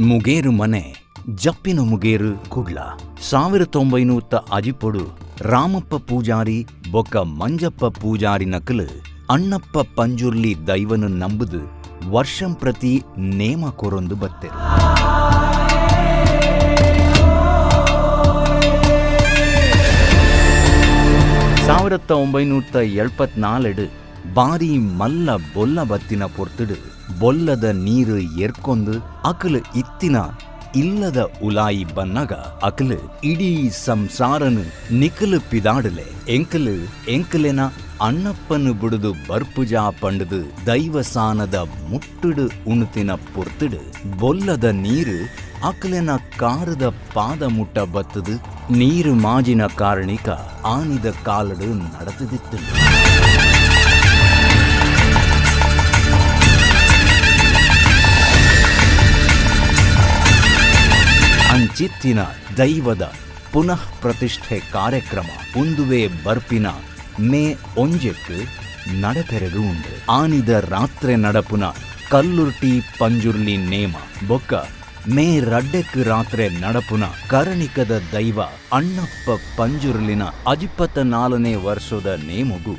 ಮುಗೇರು ಮನೆ ಜಪ್ಪಿನ ಮುಗೇರು ಕುಡ್ಲ 1950 ರಾಮಪ್ಪ ಪೂಜಾರಿ ಬೊಕ್ಕ ಮಂಜಪ್ಪ ಪೂಜಾರಿ ನಕಲು ಅಣ್ಣಪ್ಪ ಪಂಜುರ್ಲಿ ದೈವನು ನಂಬುದು ವರ್ಷಂ ಪ್ರತಿ ನೇಮ ಕೊರೊಂದು ಬತ್ತೆರು. 1974 ಬಾರಿ ಮಲ್ಲ ಬೊಲ್ಲ ಬತ್ತಿನ ಪೊರ್ತುಡು ಬೊಲ್ಲದ ನೀರು ಎರ್ಕೊಂದು ಅಕಲು ಇತ್ತಿನ ಇಲ್ಲದ ಉಲಾಯಿ ಬನ್ನಗ ಅಕಲು ಇಡೀ ಸಂಸಾರನು ನಿಕಲು ಪಿದಾಡಲೆ ಎಂಕಲೆನ ಅಣ್ಣಪ್ಪನು ಬಿಡುದು ಬರ್ಪುಜಾ ಪಂಡುದು ದೈವಸಾನದ ಮುಟ್ಟುಡು ಉಣುತಿನ ಪೊರ್ತುಡು ಬೊಲ್ಲದ ನೀರು ಅಕಲೆನ ಕಾರದ ಪಾದ ಮುಟ್ಟ ಬತ್ತದು ನೀರು ಮಾಜಿನ ಕಾರಣಿಕ ಆನಿದ ಕಾಲಡು ನಡೆದಿತ್ತು. ಅಂಚಿತ್ತಿನ ದೈವದ ಪುನಃ ಪ್ರತಿಷ್ಠೆ ಕಾರ್ಯಕ್ರಮ ಒಂದುವೇ ಬರ್ಪಿನ ಮೇ 1 ನಡೆಪೆರಗು ಉಂಡು. ಆನಿದ ರಾತ್ರೆ ನಡಪುನ ಕಲ್ಲುರ್ಟಿ ಪಂಜುರ್ಲಿ ನೇಮ ಬೊಕ್ಕ ಮೇ 2 ರಾತ್ರೆ ನಡಪುನ ಕರಣಿಕದ ದೈವ ಅಣ್ಣಪ್ಪ ಪಂಜುರ್ಲಿನ 24ನೇ ವರ್ಷದ ನೇಮಗು